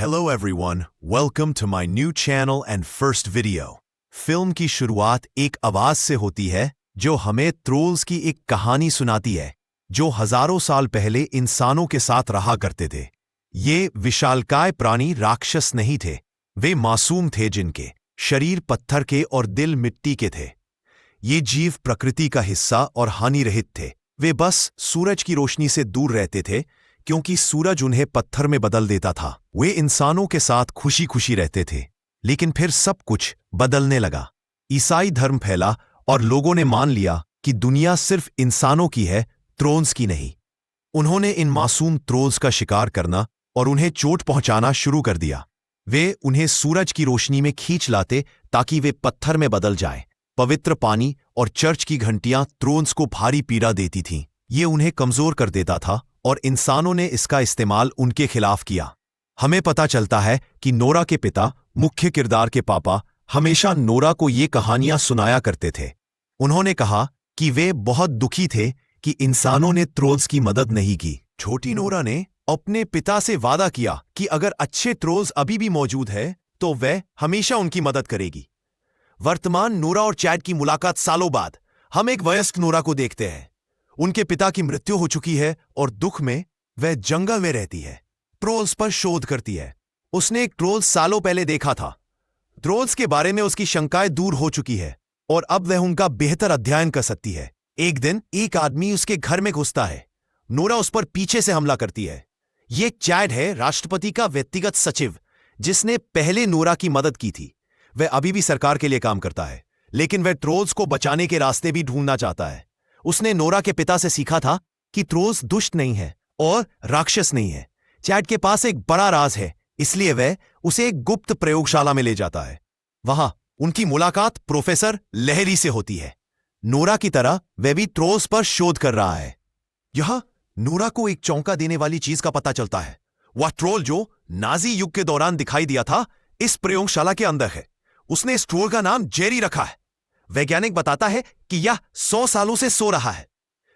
Hello everyone, welcome to my new channel and first video. Film की शुरुआत एक आवाज से होती है जो हमें ट्रोल्स की एक कहानी सुनाती है जो हजारों साल पहले इंसानों के साथ रहा करते थे। ये विशालकाय प्राणी राक्षस नहीं थे, वे मासूम थे जिनके शरीर पत्थर के और दिल मिट्टी के थे। ये जीव प्रकृति का हिस्सा और हानिरहित थे। वे बस सूरज की रोशनी से दूर रहते थे क्योंकि सूरज उन्हें पत्थर में बदल देता था। वे इंसानों के साथ खुशी खुशी रहते थे, लेकिन फिर सब कुछ बदलने लगा। ईसाई धर्म फैला और लोगों ने मान लिया कि दुनिया सिर्फ इंसानों की है, ट्रोल्स की नहीं। उन्होंने इन मासूम ट्रोल्स का शिकार करना और उन्हें चोट पहुंचाना शुरू कर दिया। वे उन्हें सूरज की रोशनी में खींच लाते ताकि वे पत्थर में बदल जाएं। पवित्र पानी और चर्च की घंटियां ट्रोल्स को भारी पीड़ा देती थीं। ये उन्हें कमजोर कर देता था और इंसानों ने इसका इस्तेमाल उनके खिलाफ किया। हमें पता चलता है कि नोरा के पिता, मुख्य किरदार के पापा, हमेशा नोरा को ये कहानियां सुनाया करते थे। उन्होंने कहा कि वे बहुत दुखी थे कि इंसानों ने ट्रोल्स की मदद नहीं की। छोटी नोरा ने अपने पिता से वादा किया कि अगर अच्छे ट्रोल्स अभी भी मौजूद है तो वह हमेशा उनकी मदद करेगी। वर्तमान नोरा और चैड की मुलाकात सालों बाद हम एक वयस्क नोरा को देखते हैं। उनके पिता की मृत्यु हो चुकी है और दुख में वह जंगल में रहती है, ट्रोल्स पर शोध करती है। उसने एक ट्रोल्स सालों पहले देखा था। ट्रोल्स के बारे में उसकी शंकाएं दूर हो चुकी है और अब वह उनका बेहतर अध्ययन कर सकती है। एक दिन एक आदमी उसके घर में घुसता है। नोरा उस पर पीछे से हमला करती है। यह चैड है, राष्ट्रपति का व्यक्तिगत सचिव, जिसने पहले नोरा की मदद की थी। वह अभी भी सरकार के लिए काम करता है, लेकिन वह ट्रोल्स को बचाने के रास्ते भी ढूंढना चाहता है। उसने नोरा के पिता से सीखा था कि ट्रोल्स दुष्ट नहीं है और राक्षस नहीं है। चैड के पास एक बड़ा राज है, इसलिए वह उसे एक गुप्त प्रयोगशाला में ले जाता है। वहां उनकी मुलाकात प्रोफेसर लहरी से होती है। नोरा की तरह वह भी ट्रोल्स पर शोध कर रहा है। यह नोरा को एक चौंका देने वाली चीज का पता चलता है। वह ट्रोल जो नाजी युग के दौरान दिखाई दिया था, इस प्रयोगशाला के अंदर है। उसने इस ट्रोल का नाम जेरी रखा है। वैज्ञानिक बताता है कि यह 100 सालों से सो रहा है।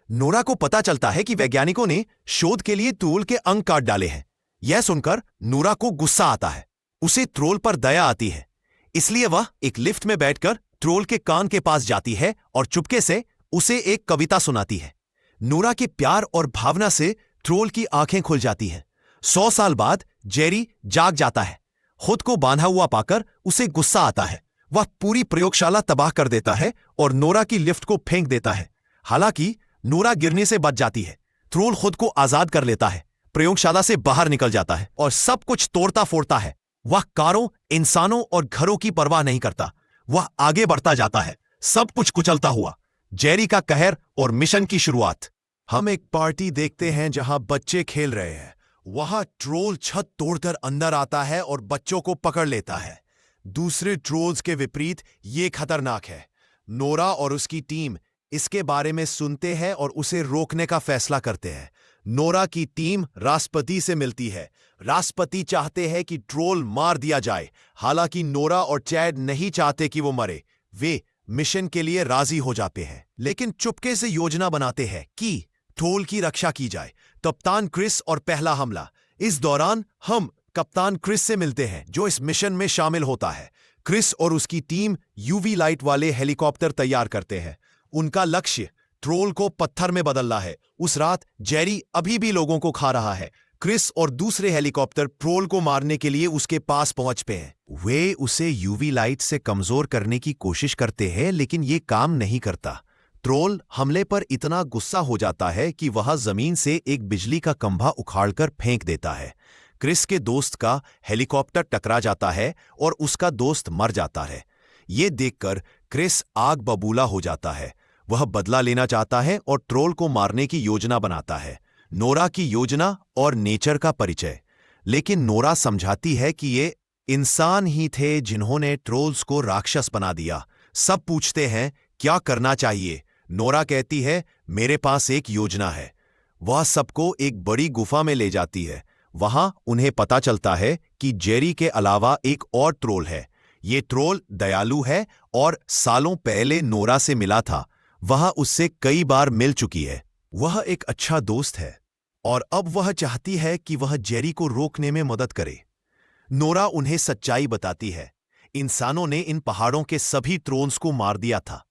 नोरा को पता चलता है कि वैज्ञानिकों ने शोध के लिए ट्रोल के अंग काट डाले हैं। यह सुनकर नोरा को गुस्सा आता है। उसे ट्रोल पर दया आती है, इसलिए वह एक लिफ्ट में बैठकर ट्रोल के कान के पास जाती है और चुपके से उसे एक कविता सुनाती है। नोरा के प्यार और भावना से ट्रोल की आंखें खुल जाती हैं। 100 साल बाद जेरी जाग जाता है। खुद को बांधा हुआ पाकर उसे गुस्सा आता है। वह पूरी प्रयोगशाला तबाह कर देता है और नोरा की लिफ्ट को फेंक देता है। हालांकि नोरा गिरने से बच जाती है। ट्रोल खुद को आजाद कर लेता है, प्रयोगशाला से बाहर निकल जाता है और सब कुछ तोड़ता फोड़ता है। वह कारों, इंसानों और घरों की परवाह नहीं करता। वह आगे बढ़ता जाता है, सब कुछ कुचलता हुआ। जेरी का कहर और मिशन की शुरुआत। हम एक पार्टी देखते हैं जहां बच्चे खेल रहे हैं। वहां ट्रोल छत तोड़कर अंदर आता है और बच्चों को पकड़ लेता है। दूसरे ट्रोल्स के विपरीत ये खतरनाक है। नोरा और उसकी टीम इसके बारे में सुनते हैं और उसे रोकने का फैसला करते हैं। नोरा की टीम राष्ट्रपति से मिलती है। राष्ट्रपति चाहते हैं कि ट्रोल मार दिया जाए। हालांकि नोरा और चैड नहीं चाहते कि वो मरे। वे मिशन के लिए राजी हो जाते हैं, लेकिन चुपके से योजना बनाते हैं कि ट्रोल की रक्षा की जाए। कप्तान क्रिस और पहला हमला। इस दौरान हम कप्तान क्रिस से मिलते हैं, जो इस मिशन में शामिल होता है। क्रिस और उसकी टीम यूवी लाइट वाले हेलीकॉप्टर तैयार करते हैं। उनका लक्ष्य ट्रोल को पत्थर में बदलना है। उस रात जेरी अभी भी लोगों को खा रहा है। क्रिस और दूसरे हेलीकॉप्टर ट्रोल को मारने के लिए उसके पास पहुंच पे हैं। वे उसे यूवी लाइट से कमजोर करने की कोशिश करते हैं, लेकिन ये काम नहीं करता। ट्रोल हमले पर इतना गुस्सा हो जाता है कि वह जमीन से एक बिजली का खंभा उखाड़कर फेंक देता है। क्रिस के दोस्त का हेलीकॉप्टर टकरा जाता है और उसका दोस्त मर जाता है। ये देखकर क्रिस आग बबूला हो जाता है। वह बदला लेना चाहता है और ट्रोल को मारने की योजना बनाता है। नोरा की योजना और नेचर का परिचय। लेकिन नोरा समझाती है कि ये इंसान ही थे जिन्होंने ट्रोल्स को राक्षस बना दिया। सब पूछते हैं क्या करना चाहिए। नोरा कहती है, मेरे पास एक योजना है। वह सबको एक बड़ी गुफा में ले जाती है। वहां उन्हें पता चलता है कि जेरी के अलावा एक और ट्रोल है। ये ट्रोल दयालु है और सालों पहले नोरा से मिला था। वह उससे कई बार मिल चुकी है। वह एक अच्छा दोस्त है और अब वह चाहती है कि वह जेरी को रोकने में मदद करे। नोरा उन्हें सच्चाई बताती है। इंसानों ने इन पहाड़ों के सभी ट्रोल्स को मार दिया था।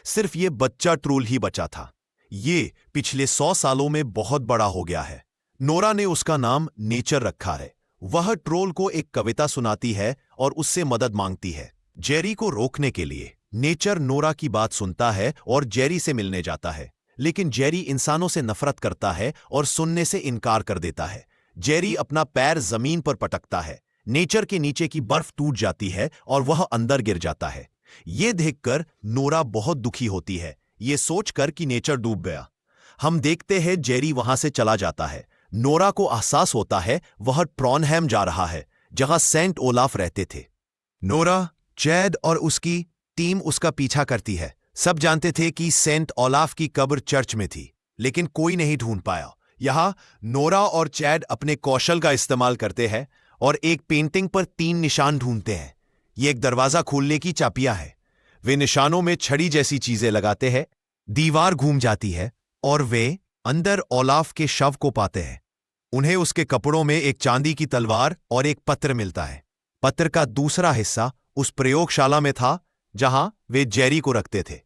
सिर्फ ये बच्चा ट्रोल ही बचा था। ये पिछले 100 सालों में बहुत बड़ा हो गया है। नोरा ने उसका नाम नेचर रखा है। वह ट्रोल को एक कविता सुनाती है और उससे मदद मांगती है। जेरी को रोकने के लिए नेचर नोरा की बात सुनता है और जेरी से मिलने जाता है, लेकिन जेरी इंसानों से नफरत करता है और सुनने से इनकार कर देता है। जेरी अपना पैर जमीन पर पटकता है। नेचर के नीचे की बर्फ टूट जाती है और वह अंदर गिर जाता है। यह देखकर नोरा बहुत दुखी होती है, ये सोचकर कि नेचर डूब गया। हम देखते हैं जेरी वहां से चला जाता है। नोरा को एहसास होता है वह ट्रॉनहेम जा रहा है, जहां सेंट ओलाफ रहते थे। नोरा, चैड और उसकी टीम उसका पीछा करती है। सब जानते थे कि सेंट ओलाफ की कब्र चर्च में थी, लेकिन कोई नहीं ढूंढ पाया। यहां नोरा और चैड अपने कौशल का इस्तेमाल करते हैं और एक पेंटिंग पर 3 निशान ढूंढते हैं। ये एक दरवाजा खोलने की चाबियां है। वे निशानों में छड़ी जैसी चीजें लगाते हैं, दीवार घूम जाती है और वे अंदर ओलाफ के शव को पाते हैं। उन्हें उसके कपड़ों में एक चांदी की तलवार और एक पत्र मिलता है। पत्र का दूसरा हिस्सा उस प्रयोगशाला में था जहां वे जेरी को रखते थे।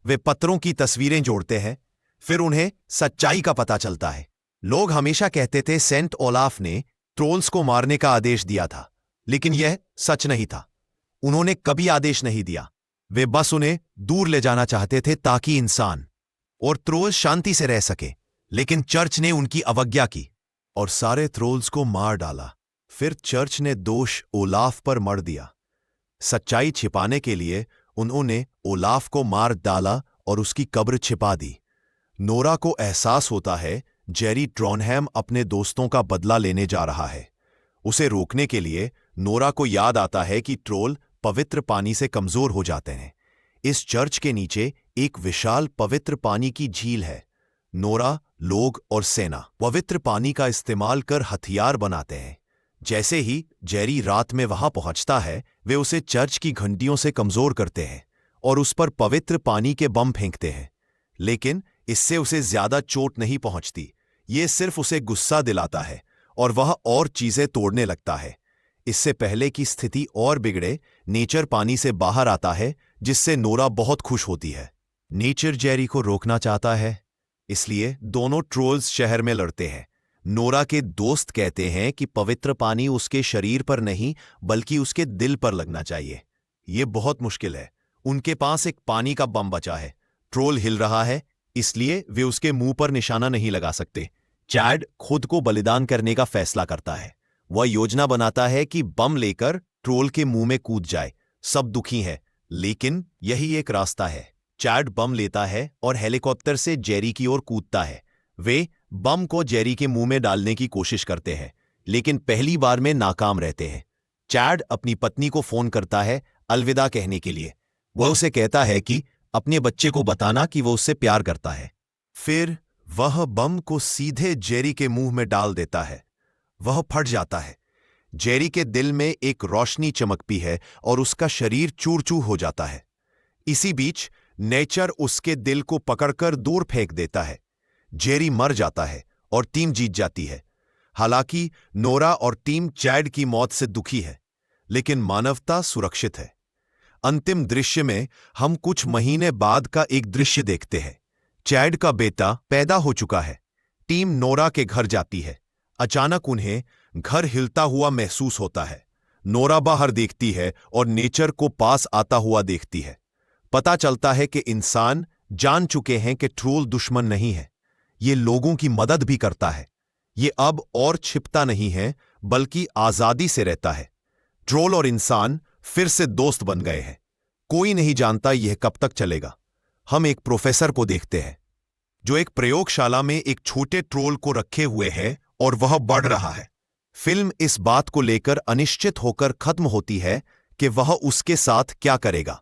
वे पत्रों की तस्वीरें जोड़ते हैं, फिर उन्हें सच्चाई का पता चलता है। लोग हमेशा कहते थे सेंट ओलाफ ने ट्रोल्स को मारने का आदेश दिया था, लेकिन यह सच नहीं था। उन्होंने कभी आदेश नहीं दिया। वे बस उन्हें दूर ले जाना चाहते थे ताकि इंसान और ट्रोल्स शांति से रह सके। लेकिन चर्च ने उनकी अवज्ञा की और सारे ट्रोल्स को मार डाला। फिर चर्च ने दोष ओलाफ पर मढ़ दिया। सच्चाई छिपाने के लिए उन्होंने ओलाफ को मार डाला और उसकी कब्र छिपा दी। नोरा को एहसास होता है जेरी ट्रॉनहेम अपने दोस्तों का बदला लेने जा रहा है। उसे रोकने के लिए नोरा को याद आता है कि ट्रोल पवित्र पानी से कमजोर हो जाते हैं। इस चर्च के नीचे एक विशाल पवित्र पानी की झील है। नोरा, लोग और सेना पवित्र पानी का इस्तेमाल कर हथियार बनाते हैं। जैसे ही जेरी रात में वहां पहुंचता है, वे उसे चर्च की घंटियों से कमजोर करते हैं और उस पर पवित्र पानी के बम फेंकते हैं। लेकिन इससे उसे ज्यादा चोट नहीं पहुंचती। ये सिर्फ उसे गुस्सा दिलाता है और वह और चीजें तोड़ने लगता है। इससे पहले की स्थिति और बिगड़े, नेचर पानी से बाहर आता है, जिससे नोरा बहुत खुश होती है। नेचर जेरी को रोकना चाहता है, इसलिए दोनों ट्रोल्स शहर में लड़ते हैं। नोरा के दोस्त कहते हैं कि पवित्र पानी उसके शरीर पर नहीं बल्कि उसके दिल पर लगना चाहिए। यह बहुत मुश्किल है। उनके पास एक पानी का बम बचा है। ट्रोल हिल रहा है, इसलिए वे उसके मुंह पर निशाना नहीं लगा सकते। चैड खुद को बलिदान करने का फैसला करता है। वह योजना बनाता है कि बम लेकर ट्रोल के मुंह में कूद जाए। सब दुखी हैं, लेकिन यही एक रास्ता है। चैड बम लेता है और हेलीकॉप्टर से जेरी की ओर कूदता है। वे बम को जेरी के मुंह में डालने की कोशिश करते हैं, लेकिन पहली बार में नाकाम रहते हैं। चैड अपनी पत्नी को फोन करता है अलविदा कहने के लिए। वह उसे कहता है कि अपने बच्चे को बताना कि वह उससे प्यार करता है। फिर वह बम को सीधे जेरी के मुंह में डाल देता है। वह फट जाता है। जेरी के दिल में एक रोशनी चमकती है और उसका शरीर चूर चूर हो जाता है। इसी बीच नेचर उसके दिल को पकड़कर दूर फेंक देता है। जेरी मर जाता है और टीम जीत जाती है। हालांकि नोरा और टीम चैड की मौत से दुखी है, लेकिन मानवता सुरक्षित है। अंतिम दृश्य में हम कुछ महीने बाद का एक दृश्य देखते हैं। चैड का बेटा पैदा हो चुका है। टीम नोरा के घर जाती है। अचानक उन्हें घर हिलता हुआ महसूस होता है। नोरा बाहर देखती है और नेचर को पास आता हुआ देखती है। पता चलता है कि इंसान जान चुके हैं कि ट्रोल दुश्मन नहीं है, ये लोगों की मदद भी करता है। ये अब और छिपता नहीं है, बल्कि आजादी से रहता है। ट्रोल और इंसान फिर से दोस्त बन गए हैं। कोई नहीं जानता यह कब तक चलेगा। हम एक प्रोफेसर को देखते हैं जो एक प्रयोगशाला में एक छोटे ट्रोल को रखे हुए है और वह बढ़ रहा है। फिल्म इस बात को लेकर अनिश्चित होकर खत्म होती है कि वह उसके साथ क्या करेगा।